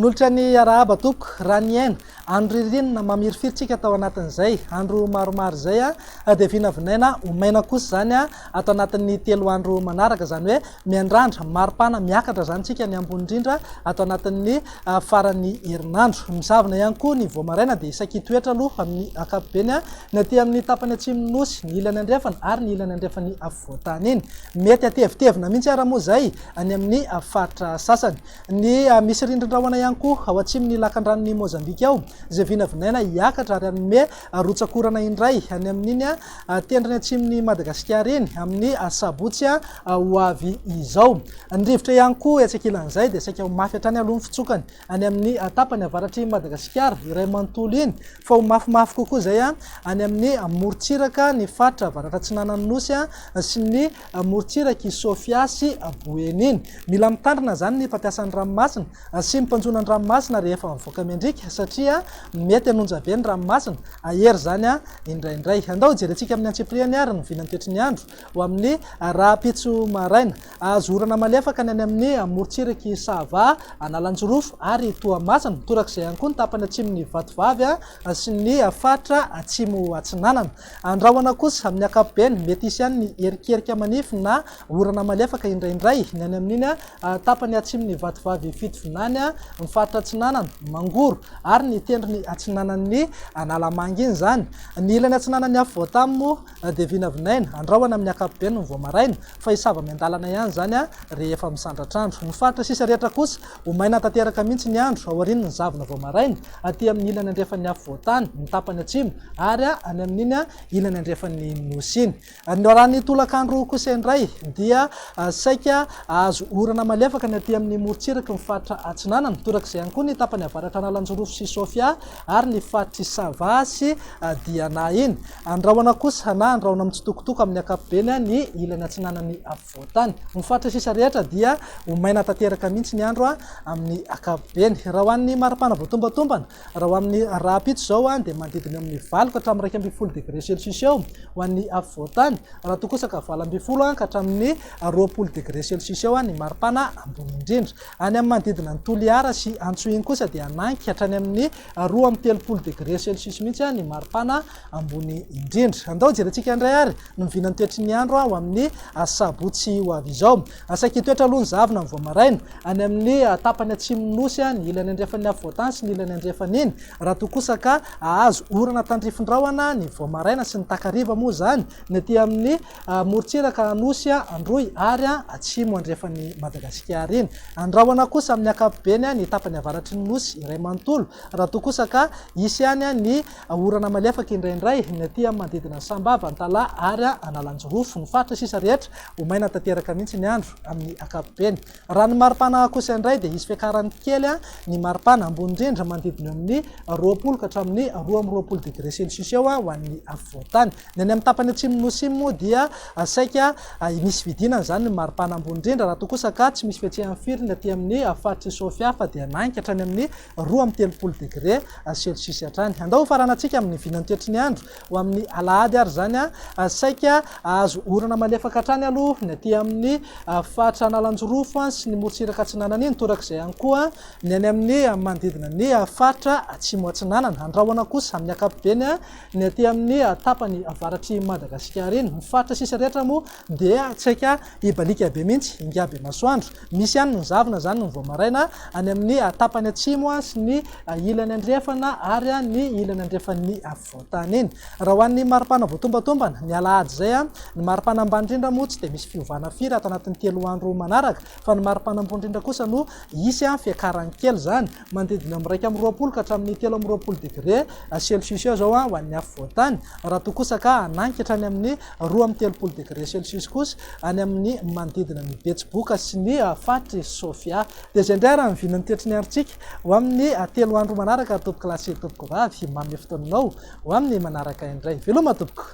Manolotra ny arahaba toko raha ny aina andro ririnina mamirifiritsika atao anatin'izay andro maromaro zay dia vinavinaina omaina kosa zany atao anatin'ny 3 andro manaraka, zany hoe miandrandra maripana miakatra zany tsika ny ambony indrindra atao anatin'ny farany herinandro. Mizavona ihany koa ny voamaraina dia isakitoetra aloha amin'ny akapobeny ny aty amin'ny tapany atsimo nosy ny ilany andrefana ary ny ilany andrefany afovoantany iny mety atevitevina mihitsy ara moa zay any amin'ny faritra sasany. Ny misy rindrindrahona ihany koa ao atsimon'ny lakan-dranon'ny Mozambika ao izay vinavinaina hiakatra ary anome rotsakorana indray any amin'iny tendrony atsimon'ny Madagasikara iny amin'ny sabotsy ho avy izao. Ny rivotra ihany koa etsak'ilan'izay dia saika ho mafy hatrany aloha ny fitsokany any amin'ny tapany avaratry Madagasikara iray manontolo iny fa ho mafimafy kokoa zay any amin'ny morontsiraka ny faritra avaratra Atsinanana Nosy sy ny morontsiraky Sofia sy Boeny iny. Mila mitandrina zany ny mpampiasan'ny ranomasina sy mimpanjona ny ranomasina rehefa mivoaka mendrika satria mety hanonja be ny ranomasina ahery zany indraindray. Andao jerentsika amin'ny antsipriany ary ny vinantoetry ny andro ho amin'ny rahampitso maraina azo orana malefaka ny any amin'ny morontsiraky Sava, Analanjorofo ary Toamasina torak'izay ihany koa ny tapany atsimon'ny Vatovavy sy ny faritra atsimo Atsinanana. Andrahoana kosa amin'ny akapobeny mety isy ihany ny erikerika manify na orana malefaka indraindray ny any amin'iny tapany atsimon'ny Vatovavy fitovinany ny faritra Atsinanana, Mangoro ary ny tendrony Atsinanan'ny Analamanga iny zany. Ny ilany Atsinanan'ny afovoantany moa dia vinavinaina andrahoana amin'ny akapobeny ny voamaraina fa hisava miandalana ihany zany rehefa misandratr'andro. Ny faritra sisa rehetra kosa ho maina tanteraka mihitsy ny andro ao aorian'ny zavona voamaraina aty amin'ny ilany andrefan'ny afovoantany ny tapany atsimo ary any amin'iny ilany andrefan'ny nosy iny. Raha ny tolakandro kosa indray dia saika azo orana malefaka ny aty amin'ny morontsiraka ny faritra Atsinanana torak'izay ihany koa ny tapany avaratra Analanjorofo sy Sofia ary ny faritra Sava sy Diana iny. Andrahoana kosa na andrahoana mitsitokotoko amin'ny akapobeny ny ilany Atsinanan'ny afovoantany. Ny faritra sisa rehetra dia ho maina tanteraka mihitsy ny andro amin'ny akapobeny. Raha ho an'ny maripana voatombatombana raha ho amin'ny rahampitso zao dia manodidina amin'ny 20 ka hatramin'ny 20 degré celsius eo ho an'ny afovoantany, raha tokosaka 20 ka hatramin'ny 20 degré celsius eo ny maripana ambony indrindra. Any amin'ny manodidina ny Toliara sy Antsoiny kosa dia anankika hatrany amin'ny 20 degré celsius mihitsy ny maripana ambony indrindra. Andao jerentsika indray ary ny vinantoetry ny andro ho amin'ny sabotsy ho avy izao. Sakitoetra aloha ny zavona ny voamaraina any amin'ny tapany atsimo nosy ny ilany andrefan'ny afovoantany sy ny ilany andrefany iny. Raha tokosaka azo orana tandrifindrahona ny voamaraina sy ny takariva moa zany ny aty amin'ny morontsiraka Nosy, Androy ary atsimo andrefan'ny Madagasikara iny. Andrahoana kosa amin'ny akapobeny ny tapany avaratry ny nosy iray manontolo raha tokosaka isy ihany ny orana malefaka indraindray ny aty amin'ny manodidina Sambava, Antala ary Analanjorofo. Ny faritra sisa rehetra ho maina tanteraka mihitsy ny andro amin'ny akapobeny. Raha ny maripana kosa indray dia isy fiakarany kely ny maripana ambony indrindra manodidina amin'ny 20 ka hatramin'ny 20 degré celsius eo ho an'ny afovoantany. Ny any amin'ny tapany atsimo nosy iny moa dia saika misy vidinana zany ny maripana ambony indrindra raha tokosaka tsy misy fiatsehany firy ny aty amin'ny faritra Sofia fa dia anankika hatrany amin'ny 20 degré celsius hatrany. Andao faranantsika amin'ny vinantoetry ny andro ho amin'ny alahady ary zany saika azo orana malefaka hatrany aloha ny aty amin'ny faritra Analanjorofo sy ny morontsiraka Atsinanana iny torak'izay ihany koa ny any amin'ny manodidina ny faritra atsimo Atsinanana. Andrahoana kosa amin'ny akapobeny ny aty amin'ny tapany avaratry Madagasikara iny. Ny faritra sisa rehetra moa dia tsaika hibalika be mihitsy ingaby masoandro. Misy ihany ny zavona zany ny voamaraina any amin'ny tapany atsimo sy ny ilany andrefana ary ny ilany andrefan'ny afovoantany iny. Raha ho an'ny maripana voatombatombana ny alahady zay ny maripana ambany indrindra moa tsy dia misy fiovana firy atao anatin'ny 3 andro manaraka fa ny maripana ambony indrindra kosa no isy fiakarany kely zany manodidina amin'ny 20 ka hatramin'ny 20 degré celsius eo zao ho an'ny afovoantany. Raha tokosaka anankika hatrany amin'ny 20 degré celsius kosa any amin'ny manodidina ny Betsiboka sy ny faritra Sofia. Dia zay indray raha ny vinantoetry ny androntsika ho amin'ny 3 andro manaraka tompoko lahy sy tompoko vavy manome fotoananao ho amin'ny manaraka indray. Veloma tompoko.